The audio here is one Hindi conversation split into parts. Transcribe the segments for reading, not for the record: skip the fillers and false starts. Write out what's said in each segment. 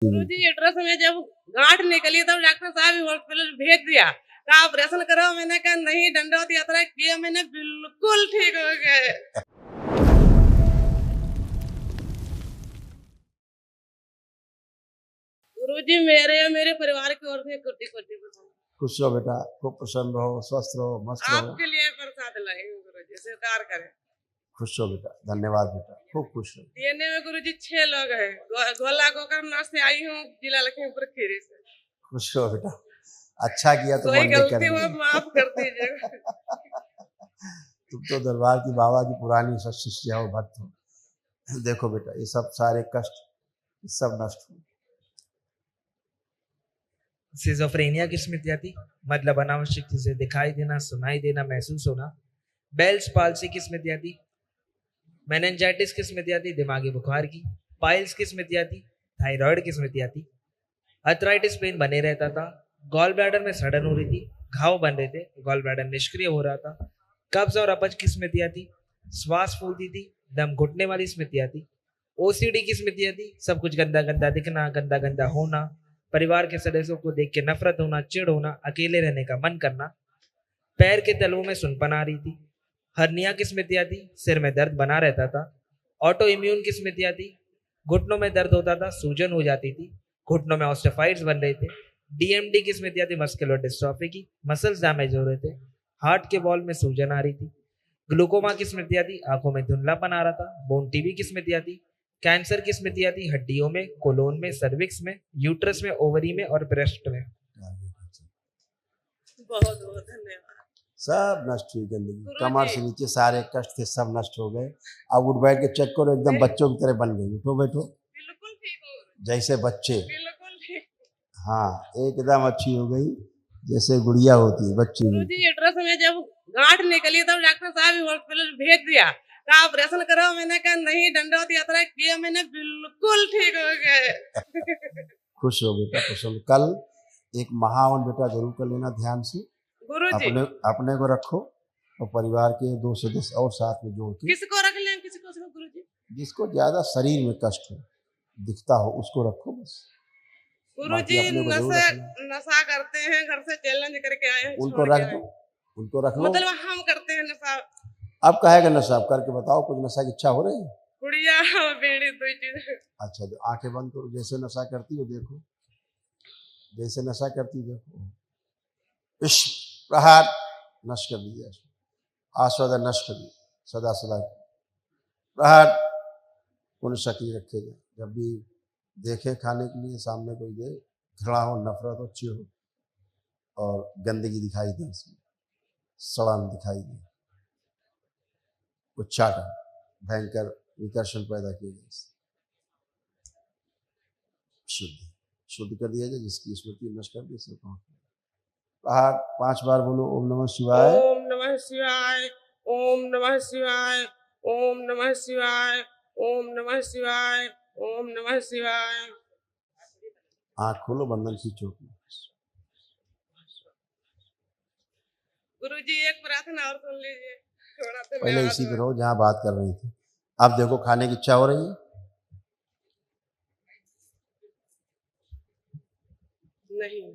गुरुजी एड्रेस में जब गांठ निकली तब डॉक्टर साहब हॉस्पिटल भेज दिया, कहा ऑपरेशन करो। मैंने कहा नहीं, दंडवत यात्रा किया मैंने, बिल्कुल ठीक हो गए। गुरुजी मेरे परिवार की ओर से कोटि कोटि खुश रहो बेटा, खूब प्रसन्न रहो, स्वस्थ रहो, मस्त रहो। आपके लिए प्रसाद लाई हूँ गुरुजी, स्वीकार करें। खुश रहो बेटा, धन्यवाद बेटा, खूब खुश रहो। डीएनए में गुरुजी 6 लोग हैं। गोला गोकर्ण से आई हूँ, जिला लखीमपुर खीरी से। खुश रहो बेटा, अच्छा किया तो कोई गलती हो माफ कर दीजिए। तुम तो दरबार की बाबा की पुरानी शिष्य हो, भक्त हो। देखो बेटा, ये सब सारे कष्ट सब नष्ट हो। सिजोफ्रेनिया की स्मृति आती, मतलब अनावश्यक चीजें दिखाई देना, सुनाई देना, महसूस होना। बेल्स पाल्सी की स्मृति आती, मेनिंजाइटिस की स्मृति आती, दिमागी बुखार की। पाइल्स की स्मृति आती, थायराइड की स्मृति आती। अर्थराइटिस पेन बने रहता था, गॉल ब्लैडर में सड़न हो रही थी, घाव बन रहे थे, गॉल ब्लैडर निष्क्रिय हो रहा था। कब्ज और अपच की स्मृति आती, श्वास फूलती थी, दम घुटने वाली स्मृति आती। ओसीडी की स्मृति आती, सब कुछ गंदा गंदा दिखना, गंदा गंदा होना, परिवार के सदस्यों को देख के नफरत होना, चिढ़ होना, अकेले रहने का मन करना। पैर के तलवों में सुनपन आ रही थी। हर्निया की स्मृति आती, सिर में दर्द बना रहता था। ऑटो इम्यून की स्मृति आती, घुटनों में दर्द होता था, सूजन हो जाती थी, घुटनों में ऑस्टियोफाइट्स बन रहे थे। डीएमडी की स्मृति आती, मस्कुलर डिस्ट्रॉफी की, मसल्स डैमेज हो रहे थे, हार्ट के बॉल में सूजन आ रही थी। ग्लूकोमा की स्मृति आती, आंखों में धुंधलापन आ रहा था। बोन टीबी की स्मृति आती, कैंसर की स्मृति आती, हड्डियों में, कोलोन में, सर्विक्स में, यूट्रस में, ओवरी में और ब्रेस्ट में। बहुत बहुत धन्यवाद। सब नष्ट हुई गंदगी, कमर से नीचे सारे कष्ट थे, सब नष्ट हो गए। अब उठ बैठ के चेक करो, एकदम बच्चों की तरह बन गई। उठो बैठो, बिल्कुल ठीक हो, जैसे बच्चे। बिल्कुल ठीक। हाँ, एकदम अच्छी हो गई, जैसे गुड़िया होती है बच्ची। गुरुजी एड्रेस में जब गांठ निकली तब डॉक्टर साहब हॉस्पिटल भेज दिया, कहा ऑपरेशन करो। मैंने कहा नहीं, दंडवत यात्रा किया मैंने, बिल्कुल ठीक हो गए। खुश हो बेटा, खुश हो। कल एक महावन बेटा जरूर कर लेना ध्यान से। गुरुजी अपने को रखो और परिवार के 2 सदस्य और साथ में जोड़ के। किसको रख लें, किसको गुरुजी? जिसको ज्यादा शरीर में कष्ट हो, दिखता हो, उसको रखो बस। गुरुजी नशा करते हैं, घर से चैलेंज करके आए हैं। उनको रख दो, उनको रख लो। मतलब हम करते हैं नशा। अब कहेगा नशा, अब करके बताओ, कुछ नशा की इच्छा हो रही है? गुड़िया बीड़ी दो चीज। अच्छा, जो आंखें बंद करो, जैसे नशा करती हो देखो, जैसे नशा करती देखो। इश्क प्रहार नष्ट कर दिया, आस्वादन नष्ट कर दिया, सदा सदा प्रहार पुण्य शक्ति रखेगा। जब भी देखे खाने के लिए सामने कोई दे, घृणा हो, नफरत हो, चिढ़ हो और गंदगी दिखाई दे, इसमें सड़न दिखाई दे, उच्चाटन, भयंकर विकर्षण पैदा किए जाए, शुद्ध कर दिया जाए, जिसकी स्मृति नष्ट कर दी। प्रहार 5 बार बोलो, ओम नमः शिवाय, ओम नमः शिवाय, ओम नमः शिवाय, ओम नमः शिवाय, ओम नमः शिवाय, ओम नमः शिवाय। आँख खोलो, बंधन खींचो। गुरुजी एक प्रार्थना और सुन लीजिए। पहले इसी पे रहो जहाँ बात कर रही थी। अब देखो, खाने की इच्छा हो रही है? नहीं,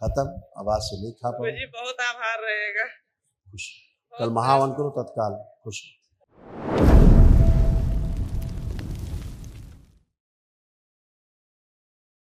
खत्म, आवाज से नहीं खा पाओ। बहुत आभार रहेगा। खुश, कल महावन करो तत्काल। खुश।